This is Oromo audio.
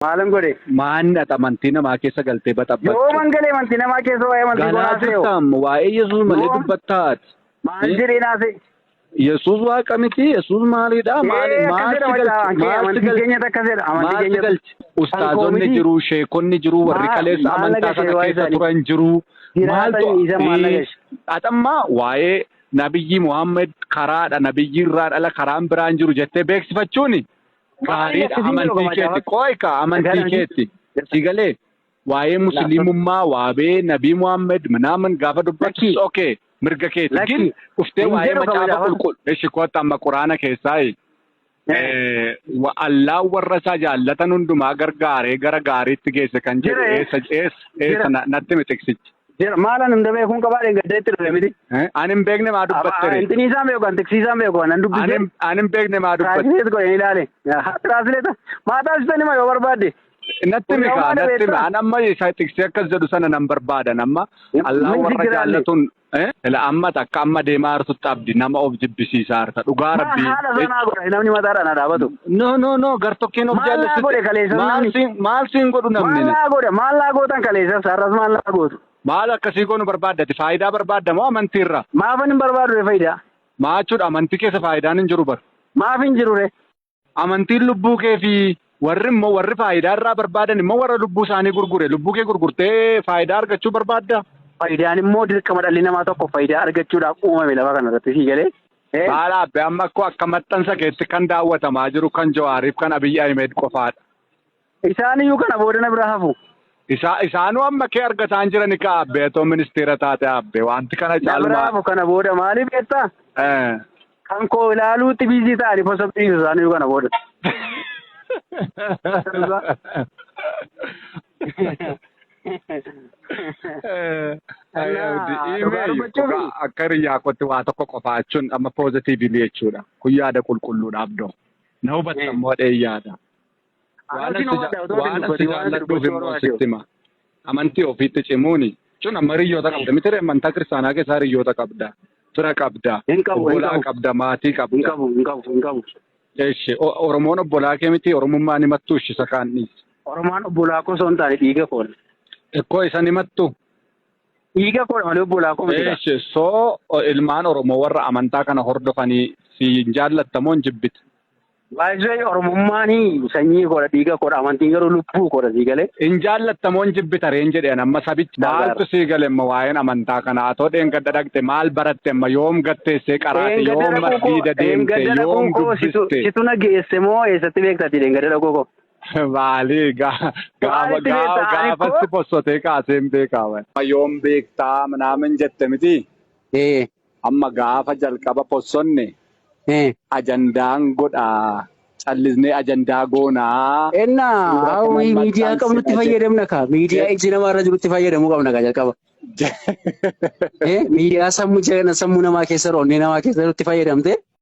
Maalan godhe. Maanni amantii namaa keessa galtee baxabbachu. Yoo mangalee amantii namaa keessa waa'ee amantii Galaa jirtam waa'ee Yesuus malee dubbattaat. Maal jedhee naase? Yesuus waaqa miti Yesuus maalidha amantii keenya takkasedha amantii keenya galchi ustaazonni jiru sheekonni jiru warri kaleessa amantaa sana keessa turan jiru maaltu atamma waa'ee nabiyyi Muhammad karaadha nabiyyi irraa dhala karaan biraan jiru jettee beeksifachuuni gaariidha amantii keetti qoyka amantii keetti sigalee waa'ee musliimummaa waa'ee nabii Muhammad minaaman gaafa dubbatus okay mirga keetti gin uftee waa'ee macaafa qulqulluu shikoota amma quraana keessaayi Allah warra isaa jaallatan hundumaa gargaaree gara gaariitti geesse kan jedhu eessa natti mitiksichi. Maalan hunda beekuun qabaadhe gaddeetti dhufe miti. Ani hin beekne maa dubbattere. Intini isaan beeku kan tiksiisaan beeku kan dubbise. Ani hin beekne maa dubbattere. Tiraasileet godhanii ilaale. Tiraasileeta maataa ibsitanii maa yoo barbaadde. Natti mika amma isa tiksee akkas jedhu sana nan barbaadan amma Allah warra jaallatuun amma takka amma deemaa jirtutti abdi nama of jibbisiisaa jirta dhugaa rabbii. Haala sanaa godha namni mataadhaan haa dhaabatu. No gartokkeen of jaallatu. Maal siin godhu namni. Maal laa gootan kaleessa sarras maal laa gootu. Maal akkasii goonu barbaaddati faayidaa barbaadda moo amantiirra. Maafan hin barbaadu faayidaa. Maachuudha amantii keessa faayidaan hin jiru bar. Maaf hin jiru re. Amantiin lubbuu kee fi warri immoo warri faayidaa irraa barbaadan immoo warra lubbuu isaanii gurgure lubbuu kee gurgurtee faayidaa argachuu barbaadda. Faayidaan immoo dirqama dhalli namaa tokko faayidaa argachuudhaaf uumame lafa kanarratti si galee. Baala abbe amma akka maxxansa keetti kan daawwatamaa jiru kan Jawaariif kan Abiyyi Ahmed qofaadha. Isaaniyyuu kana booda na bira hafu. Isaanuu amma kee argataan jirani ka abbe atoo ministeera taate abbe wanti kana caalmaa. Kana booda maaliif beektaa? Kan koo ilaaluutti biizii ta'anii posabdiisu isaaniyyuu kana booda. Akka hiriyaa kootti waa tokko qofaachuun amma poozitiivili jechuudha. Kun yaada qulqulluudhaaf doo. Na hubatta immoo dheeyyaadha. Waan asi jaalladhuuf immoo sitti hima. Amantii ofiitti cimuuni. Jechuun amma hiriyoota qabda. Miti amantaa kiristaanaa keessaa hiriyoota qabda. Fira qabda. Obbolaa qabda. Maatii qabda. Hin qabu. Oromoon obbolaa kee miti Oromummaan himattuu ishisa kaanniis. Oromaan obbolaa koo osoo hin taane dhiiga koodha. Ekkoo isan himattu. Dhiiga koodha malee obbolaa koo miti. Soo ilmaan Oromoo warra amantaa kana hordofanii si jaallattamoo hin jibbite. Baay'ee Oromummaan sanyii koodha dhiiga koodha amantiin garuu lubbuu koodha sii galee. Hin jaallattamoo hin jibbita reen jedheen amma sabichi maaltu sii gale amma waa'een amantaa kana atoo dheengadda dhaqxe maal baratte amma yoom gatteessee qaraate yoom masgiida deemte yoom dubbiste. Situ na geesse moo eessatti beektati dheengadda dhaqoo koo. Maalii gaafatti possotee kaaseen beekaman. Yoom beektaa minaamin jette miti. Amma gaafa jalqaba possonne. Ajandaan godhaa callisnee ajandaa goonaa. Ennaa miidiyaa qabnutti fayyadamna kaa miidiyaa iji namaarra jirutti fayyadamuu qabna kaa jalqaba. Miidiyaa sammuu namaa keessa roonnee namaa keessa jirutti fayyadamte.